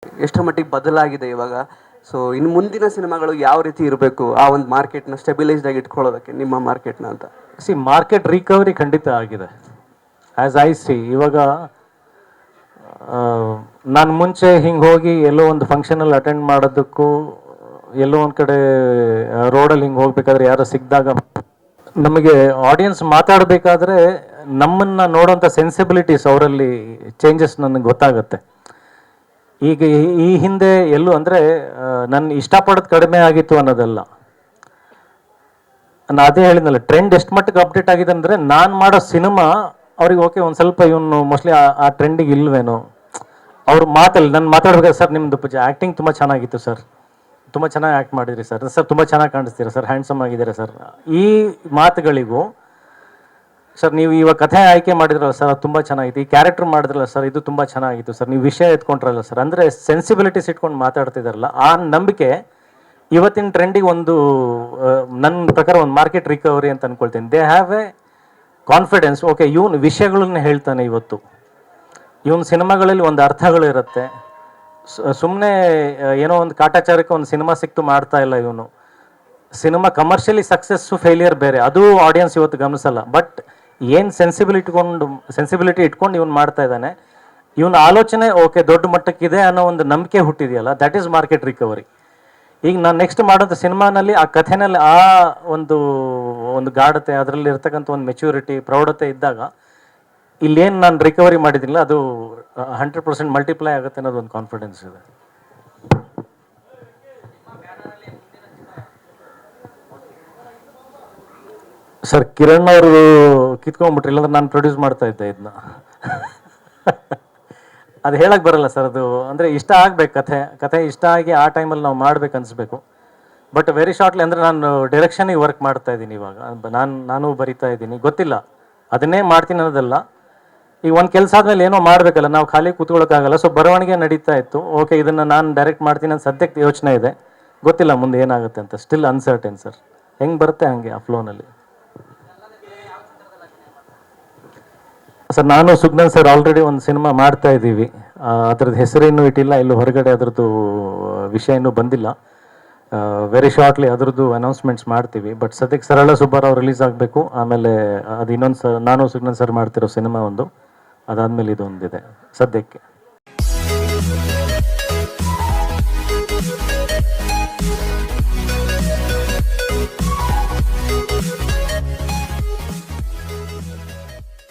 ಎಷ್ಟರ ಮಟ್ಟಿಗೆ ಬದಲಾಗಿದೆ ಇವಾಗ? ಸೊ ಇನ್ನು ಮುಂದಿನ ಸಿನಿಮಾಗಳು ಯಾವ ರೀತಿ ಇರಬೇಕು ಆ ಒಂದು ಮಾರ್ಕೆಟ್ನ ಸ್ಟೆಬಿಲೈಸ್ಡ್ ಆಗಿ ಇಟ್ಕೊಳ್ಳೋದಕ್ಕೆ, ನಿಮ್ಮ ಮಾರ್ಕೆಟ್ನ ಅಂತ? ಮಾರ್ಕೆಟ್ ರಿಕವರಿ ಖಂಡಿತ ಆಗಿದೆ. ಆ್ಯಸ್ ಐ ಸಿ ಇವಾಗ ನಾನು ಮುಂಚೆ ಹಿಂಗೆ ಹೋಗಿ ಎಲ್ಲೋ ಒಂದು ಫಂಕ್ಷನಲ್ಲಿ ಅಟೆಂಡ್ ಮಾಡೋದಕ್ಕೂ, ಎಲ್ಲೋ ಒಂದು ಕಡೆ ರೋಡಲ್ಲಿ ಹಿಂಗೆ ಹೋಗ್ಬೇಕಾದ್ರೆ ಯಾರೋ ಸಿಕ್ಕಿದಾಗ ನಮಗೆ ಆಡಿಯನ್ಸ್ ಮಾತಾಡಬೇಕಾದ್ರೆ ನಮ್ಮನ್ನು ನೋಡೋಂಥ ಸೆನ್ಸಿಬಿಲಿಟೀಸ್ ಅವರಲ್ಲಿ ಚೇಂಜಸ್ ನನಗೆ ಗೊತ್ತಾಗುತ್ತೆ. ಈಗ ಈ ಹಿಂದೆ ಎಲ್ಲೂ ಅಂದರೆ ನನ್ನ ಇಷ್ಟಪಡೋದು ಕಡಿಮೆ ಆಗಿತ್ತು ಅನ್ನೋದಲ್ಲ, ನಾನು ಅದೇ ಹೇಳಿದ್ನಲ್ಲ, ಟ್ರೆಂಡ್ ಎಷ್ಟು ಮಟ್ಟಿಗೆ ಅಪ್ಡೇಟ್ ಆಗಿದೆ ಅಂದರೆ ನಾನು ಮಾಡೋ ಸಿನಿಮಾ ಅವ್ರಿಗೆ ಓಕೆ ಒಂದು ಸ್ವಲ್ಪ ಇವನು ಮೋಸ್ಟ್ಲಿ ಆ ಟ್ರೆಂಡಿಗೆ ಇಲ್ವೇನೋ. ಅವ್ರು ಮಾತಲ್ಲಿ ನಾನು ಮಾತಾಡ್ಬೇಕಾದ್ರೆ, ಸರ್ ನಿಮ್ಮದು ಆ್ಯಕ್ಟಿಂಗ್ ತುಂಬ ಚೆನ್ನಾಗಿತ್ತು ಸರ್, ತುಂಬ ಚೆನ್ನಾಗಿ ಆ್ಯಕ್ಟ್ ಮಾಡಿದ್ರಿ ಸರ್, ಸರ್ ತುಂಬ ಚೆನ್ನಾಗಿ ಕಾಣಿಸ್ತೀರಾ ಸರ್, ಹ್ಯಾಂಡ್ಸಮ್ ಆಗಿದ್ದೀರಾ ಸರ್, ಈ ಮಾತುಗಳಿಗೂ ಸರ್ ನೀವು ಇವಾಗ ಕಥೆ ಆಯ್ಕೆ ಮಾಡಿದ್ರಲ್ಲ ಸರ್ ಅದು ತುಂಬ ಚೆನ್ನಾಗಿತ್ತು, ಈ ಕ್ಯಾರೆಕ್ಟರ್ ಮಾಡಿದ್ರಲ್ಲ ಸರ್ ಇದು ತುಂಬ ಚೆನ್ನಾಗಿತ್ತು ಸರ್, ನೀವು ವಿಷಯ ಎತ್ಕೊಂಡ್ರಲ್ಲ ಸರ್, ಅಂದರೆ ಸೆನ್ಸಿಬಿಲಿಟೀಸ್ ಇಟ್ಕೊಂಡು ಮಾತಾಡ್ತಿದ್ದಾರಲ್ಲ, ಆ ನಂಬಿಕೆ ಇವತ್ತಿನ ಟ್ರೆಂಡಿಗೆ ಒಂದು ನನ್ನ ಪ್ರಕಾರ ಒಂದು ಮಾರ್ಕೆಟ್ ರಿಕವರಿ ಅಂತ ಅಂದ್ಕೊಳ್ತೀನಿ. They have A confidence, okay ಇವನು ವಿಷಯಗಳನ್ನ ಹೇಳ್ತಾನೆ, ಇವತ್ತು ಇವನು ಸಿನಿಮಾಗಳಲ್ಲಿ ಒಂದು ಅರ್ಥಗಳಿರುತ್ತೆ, ಸುಮ್ಮನೆ ಏನೋ ಒಂದು ಕಾಟಾಚಾರಕ್ಕೆ ಒಂದು ಸಿನಿಮಾ ಸಿಕ್ತು ಮಾಡ್ತಾ ಇಲ್ಲ ಇವನು. ಸಿನಿಮಾ ಕಮರ್ಷಿಯಲಿ ಸಕ್ಸಸ್ಸು ಫೇಲಿಯರ್ ಬೇರೆ, ಅದು ಆಡಿಯನ್ಸ್ ಇವತ್ತು ಗಮನಿಸಲ್ಲ. ಬಟ್ ಏನು ಸೆನ್ಸಿಬಿಲಿಟಿ ಇಟ್ಕೊಂಡು ಇವನು ಮಾಡ್ತಾ ಇದ್ದಾನೆ, ಇವನ ಆಲೋಚನೆ ಓಕೆ ದೊಡ್ಡ ಮಟ್ಟಕ್ಕಿದೆ ಅನ್ನೋ ಒಂದು ನಂಬಿಕೆ ಹುಟ್ಟಿದೆಯಲ್ಲ, ದಟ್ ಈಸ್ ಮಾರ್ಕೆಟ್ ರಿಕವರಿ. ಈಗ ನಾನು ನೆಕ್ಸ್ಟ್ ಮಾಡೋಂಥ ಸಿನಿಮಾನಲ್ಲಿ ಆ ಕಥೆನಲ್ಲಿ ಆ ಒಂದು ಗಾಢತೆ, ಅದರಲ್ಲಿ ಇರ್ತಕ್ಕಂಥ ಒಂದು ಮೆಚ್ಯೂರಿಟಿ, ಪ್ರೌಢತೆ ಇದ್ದಾಗ ಇಲ್ಲೇನು ನಾನು ರಿಕವರಿ ಮಾಡಿದ್ದಿಲ್ಲ ಅದು 100% ಮಲ್ಟಿಪ್ಲೈ ಆಗುತ್ತೆ ಅನ್ನೋದು ಒಂದು ಕಾನ್ಫಿಡೆನ್ಸ್ ಇದೆ. ಸರ್ ಕಿರಣ್ ಅವರು ಕಿತ್ಕೊಂಡ್ಬಿಟ್ರಿ, ಇಲ್ಲಾಂದ್ರೆ ನಾನು ಪ್ರೊಡ್ಯೂಸ್ ಮಾಡ್ತಾ ಇದ್ದೆ ಇದನ್ನ. ಅದು ಹೇಳಕ್ಕೆ ಬರಲ್ಲ ಸರ್, ಅದು ಅಂದರೆ ಇಷ್ಟ ಆಗ್ಬೇಕು, ಕಥೆ ಇಷ್ಟ ಆಗಿ ಆ ಟೈಮಲ್ಲಿ ನಾವು ಮಾಡ್ಬೇಕು ಅನಿಸ್ಬೇಕು. ಬಟ್ ವೆರಿ ಶಾರ್ಟ್ಲಿ ಅಂದರೆ ನಾನು ಡೈರೆಕ್ಷನಿಗೆ ವರ್ಕ್ ಮಾಡ್ತಾ ಇದ್ದೀನಿ ಇವಾಗ, ನಾನು ಬರಿತಾ ಇದ್ದೀನಿ, ಗೊತ್ತಿಲ್ಲ ಅದನ್ನೇ ಮಾಡ್ತೀನಿ ಅನ್ನೋದಲ್ಲ. ಈಗ ಒಂದು ಕೆಲಸ ಆದಮೇಲೆ ಏನೋ ಮಾಡಬೇಕಲ್ಲ, ನಾವು ಖಾಲಿ ಕೂತ್ಕೊಳ್ಳೋಕ್ಕಾಗಲ್ಲ. ಸೊ ಬರವಣಿಗೆ ನಡೀತಾ ಇತ್ತು, ಓಕೆ ಇದನ್ನು ನಾನು ಡೈರೆಕ್ಟ್ ಮಾಡ್ತೀನಿ ಅಂತ ಸದ್ಯಕ್ಕೆ ಯೋಚನೆ ಇದೆ, ಗೊತ್ತಿಲ್ಲ ಮುಂದೆ ಏನಾಗುತ್ತೆ ಅಂತ, ಸ್ಟಿಲ್ ಅನ್ಸರ್ಟೇನ್ ಸರ್. ಹೆಂಗೆ ಬರುತ್ತೆ ಹಂಗೆ ಆ ಫ್ಲೋನಲ್ಲಿ. ಸರ್ ನಾನು ಸುಜ್ಞಾನ್ ಸರ್ ಆಲ್ರೆಡಿ ಒಂದು ಸಿನಿಮಾ ಮಾಡ್ತಾ ಇದ್ದೀವಿ, ಅದ್ರದ್ದು ಹೆಸರೇನು ಇಟ್ಟಿಲ್ಲ, ಇಲ್ಲೂ ಹೊರಗಡೆ ಅದ್ರದ್ದು ವಿಷಯ ಇನ್ನೂ ಬಂದಿಲ್ಲ. ವೆರಿ ಶಾರ್ಟ್ಲಿ ಅದ್ರದ್ದು ಅನೌನ್ಸ್ಮೆಂಟ್ಸ್ ಮಾಡ್ತೀವಿ. ಬಟ್ ಸದ್ಯಕ್ಕೆ ಸರಳ ಸುಬ್ಬಾರಾವ್ ರಿಲೀಸ್ ಆಗಬೇಕು, ಆಮೇಲೆ ಅದು ಇನ್ನೊಂದು ನಾನು ಸುಜ್ಞಾನ್ ಸರ್ ಮಾಡ್ತಿರೋ ಸಿನಿಮಾ ಒಂದು, ಅದಾದಮೇಲೆ ಇದೊಂದಿದೆ ಸದ್ಯಕ್ಕೆ.